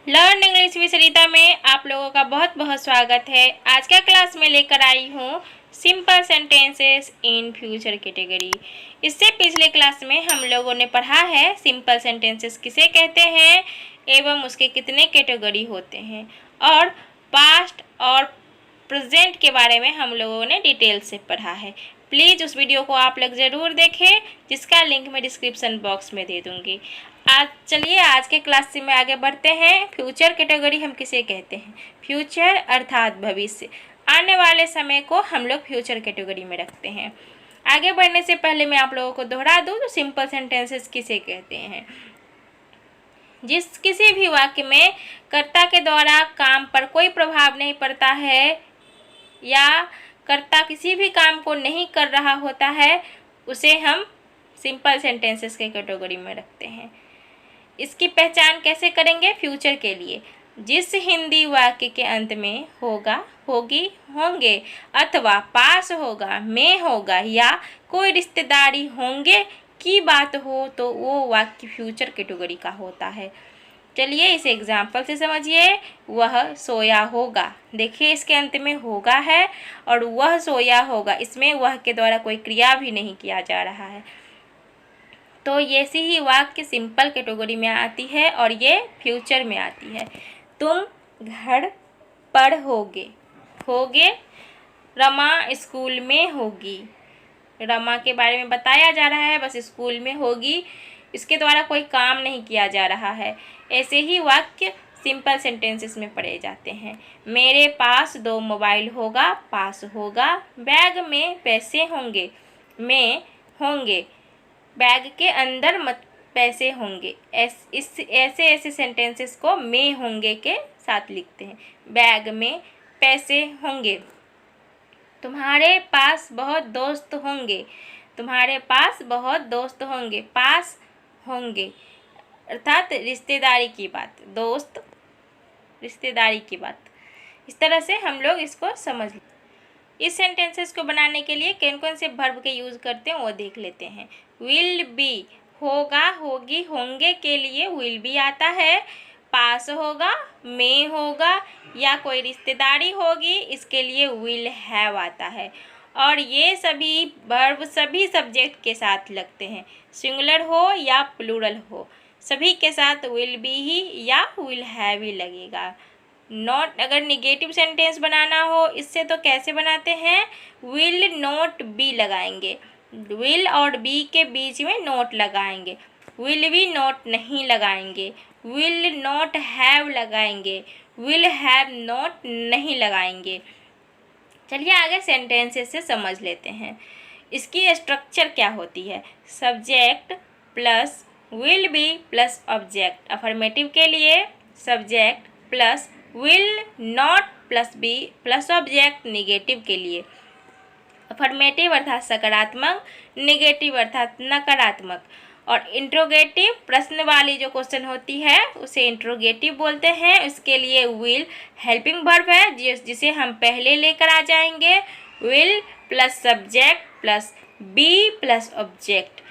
Learn English with सरिता में आप लोगों का बहुत बहुत स्वागत है। आज का क्लास में लेकर आई हूँ simple sentences in future category. इससे पिछले क्लास में हम लोगों ने पढ़ा है सिंपल सेंटेंसेस किसे कहते हैं एवं उसके कितने कैटेगरी होते हैं, और पास्ट और प्रेजेंट के बारे में हम लोगों ने डिटेल से पढ़ा है। प्लीज़ उस वीडियो को आप लोग ज़रूर देखें, जिसका लिंक मैं डिस्क्रिप्शन बॉक्स में दे दूँगी। चलिए आज के क्लास में आगे बढ़ते हैं। फ्यूचर कैटेगरी हम किसे कहते हैं? फ्यूचर अर्थात भविष्य, आने वाले समय को हम लोग फ्यूचर कैटेगरी में रखते हैं। आगे बढ़ने से पहले मैं आप लोगों को दोहरा दूँ तो सिंपल सेंटेंसेस किसे कहते हैं? जिस किसी भी वाक्य में कर्ता के द्वारा काम पर कोई प्रभाव नहीं पड़ता है या कर्ता किसी भी काम को नहीं कर रहा होता है, उसे हम सिंपल सेंटेंसेस के कैटेगरी में रखते हैं। इसकी पहचान कैसे करेंगे? फ्यूचर के लिए जिस हिंदी वाक्य के अंत में होगा, होगी, होंगे अथवा पास होगा, में होगा या कोई रिश्तेदारी होंगे की बात हो तो वो वाक्य फ्यूचर कैटेगरी का होता है। चलिए इसे एग्जाम्पल से समझिए। वह सोया होगा, देखिए इसके अंत में होगा है और वह सोया होगा, इसमें वह के द्वारा कोई क्रिया भी नहीं किया जा रहा है, तो ये सी ही वाक्य सिंपल कैटेगरी में आती है और ये फ्यूचर में आती है। तुम घर पर होगे, होगे रमा स्कूल में होगी, रमा के बारे में बताया जा रहा है, बस स्कूल में होगी, इसके द्वारा कोई काम नहीं किया जा रहा है। ऐसे ही वाक्य सिंपल सेंटेंसेस में पढ़े जाते हैं। मेरे पास 2 मोबाइल होगा, पास होगा, बैग में पैसे होंगे, में होंगे, बैग के अंदर मत पैसे होंगे। ऐसे सेंटेंसेस को में होंगे के साथ लिखते हैं। बैग में पैसे होंगे। तुम्हारे पास बहुत दोस्त होंगे, तुम्हारे पास बहुत दोस्त होंगे, पास होंगे अर्थात रिश्तेदारी की बात, दोस्त रिश्तेदारी की बात। इस तरह से हम लोग इसको समझ। इस सेंटेंसेस को बनाने के लिए कौन कौन से वर्ब के यूज़ करते हैं वो देख लेते हैं। विल बी, होगा, होगी, होंगे के लिए विल बी आता है। पास होगा, में होगा या कोई रिश्तेदारी होगी, इसके लिए विल हैव आता है। और ये सभी वर्ब सभी सब्जेक्ट के साथ लगते हैं, सिंगुलर हो या प्लूरल हो, सभी के साथ विल बी ही या विल हैव ही लगेगा। नॉट, अगर निगेटिव सेंटेंस बनाना हो इससे तो कैसे बनाते हैं? विल नॉट बी लगाएंगे, विल और बी के बीच में नॉट लगाएंगे, विल बी नॉट नहीं लगाएंगे, विल नॉट हैव लगाएंगे, विल हैव नॉट नहीं लगाएंगे। चलिए आगे सेंटेंसेस से समझ लेते हैं। इसकी स्ट्रक्चर क्या होती है? Subject plus will be plus object. Affirmative के लिए subject plus will not plus be plus object. Negative के लिए अफर्मेटिव अर्थात सकारात्मक, निगेटिव अर्थात नकारात्मक। और इंट्रोगेटिव प्रश्न वाली जो क्वेश्चन होती है उसे इंट्रोगेटिव बोलते हैं। उसके लिए विल हेल्पिंग वर्ब है जिसे हम पहले लेकर आ जाएंगे। Will plus subject plus be plus object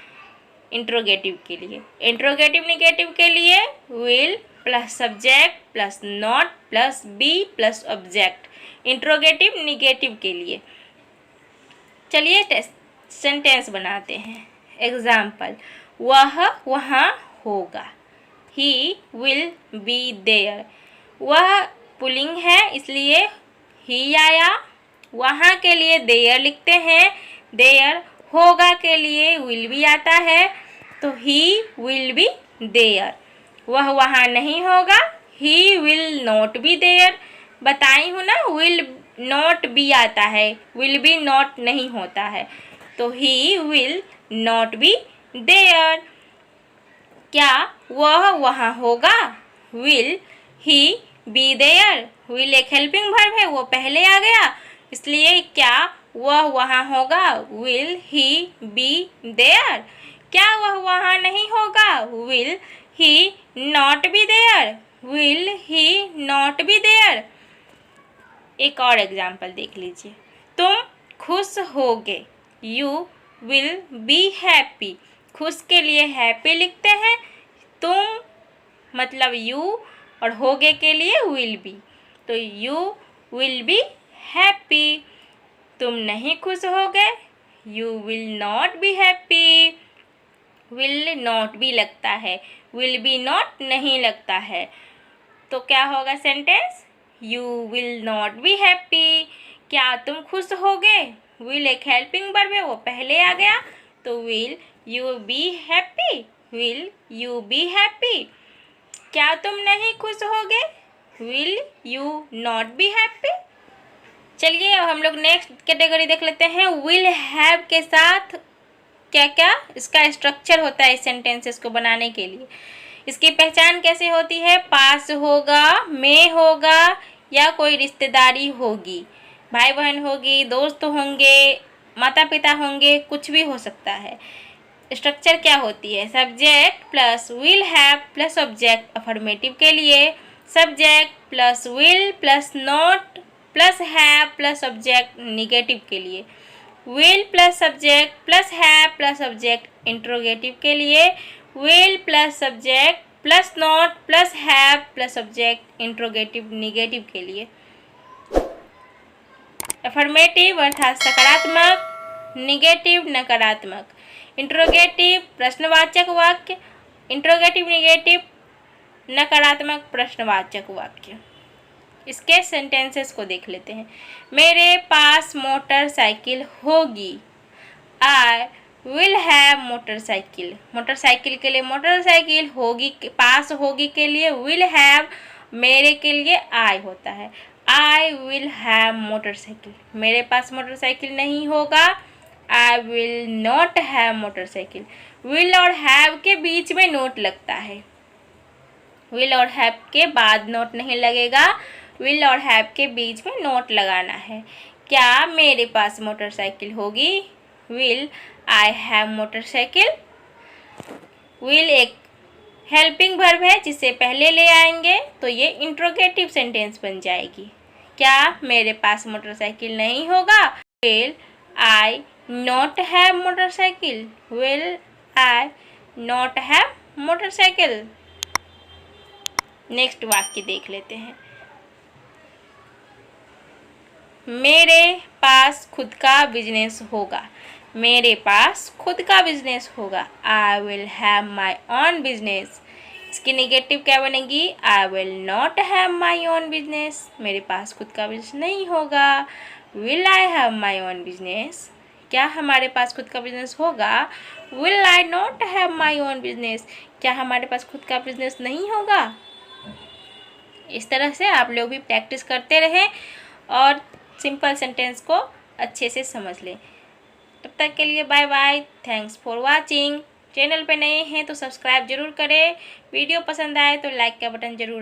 interrogative के लिए। इंट्रोगेटिव निगेटिव के लिए will plus subject plus not plus be plus object interrogative negative के लिए। चलिए सेंटेंस बनाते हैं। एग्जाम्पल, वह वहाँ होगा, ही विल बी देयर। वह पुल्लिंग है इसलिए ही आया, वहाँ के लिए देयर लिखते हैं, देयर। होगा के लिए विल बी आता है तो ही विल बी देयर। वह वहाँ नहीं होगा, he will not be there. बताई हूँ ना, विल नॉट बी आता है, विल बी नॉट नहीं होता है, तो he will not be there. क्या वह वहाँ होगा? Will he be there. Will एक हेल्पिंग वर्ब है, वो पहले आ गया, इसलिए क्या वह वहाँ होगा? Will he be there. क्या वह वहाँ नहीं होगा? Will he not be there. Will he not be there. एक और एग्जाम्पल देख लीजिए। तुम खुश होगे, यू विल बी हैप्पी। खुश के लिए हैप्पी लिखते हैं, तुम मतलब यू और होगे के लिए विल बी। तो यू विल बी हैप्पी। तुम नहीं खुश होगे, you will not be happy. Will not भी लगता है, विल बी नॉट नहीं लगता है, तो क्या होगा sentence? You will not be happy. क्या तुम खुश होगे? विल एक हेल्पिंग वर्ब है, वो पहले आ गया, तो will you be happy, will you be happy. क्या तुम नहीं खुश होगे? Will you not be happy. चलिए अब हम लोग नेक्स्ट कैटेगरी देख लेते हैं। विल हैव के साथ क्या क्या इसका स्ट्रक्चर होता है इस सेंटेंसेस को बनाने के लिए। इसकी पहचान कैसे होती है? पास होगा, में होगा, या कोई रिश्तेदारी होगी, भाई बहन होगी, दोस्त होंगे, माता पिता होंगे, कुछ भी हो सकता है। स्ट्रक्चर क्या होती है? Subject plus will have plus object affirmative के लिए, subject plus will plus not plus have plus object negative के लिए, will plus subject plus have plus object interrogative के लिए, will plus subject plus not plus have plus object interrogative negative के लिए। Affirmative अर्थात सकारात्मक, निगेटिव नकारात्मक, interrogative प्रश्नवाचक वाक्य, इंट्रोगेटिव निगेटिव नकारात्मक प्रश्नवाचक वाक्य। इसके सेंटेंसेस को देख लेते हैं। मेरे पास मोटरसाइकिल होगी, I will have motorcycle. Motorcycle के लिए मोटरसाइकिल, होगी पास होगी के लिए विल हैव, मेरे के लिए आई होता है। I will have motorcycle. मेरे पास मोटरसाइकिल नहीं होगा, I will not have motorcycle. Will और हैव के बीच में नोट लगता है, विल और हैव के बाद नोट नहीं लगेगा, विल और हैव के बीच में नोट लगाना है। क्या मेरे पास मोटरसाइकिल होगी? Will I have motorcycle. Will एक हेल्पिंग वर्ब है जिसे पहले ले आएंगे तो ये इंट्रोगेटिव सेंटेंस बन जाएगी। क्या मेरे पास मोटरसाइकिल नहीं होगा? Will I not have motorcycle, will I not have motorcycle. Next वाक्य देख लेते हैं। मेरे पास खुद का बिजनेस होगा, मेरे पास खुद का बिजनेस होगा, I will have my own business. इसकी नेगेटिव क्या बनेगी? I will not have my own business. मेरे पास खुद का बिजनेस नहीं होगा, will I have my own business. क्या हमारे पास खुद का बिजनेस होगा? Will I not have my own business. क्या हमारे पास खुद का बिजनेस नहीं होगा? इस तरह से आप लोग भी प्रैक्टिस करते रहें और सिंपल सेंटेंस को अच्छे से समझ लें। तब तक के लिए bye bye, thanks for watching. Channel पे नए हैं तो सब्सक्राइब जरूर करें, वीडियो पसंद आए तो लाइक का बटन जरूर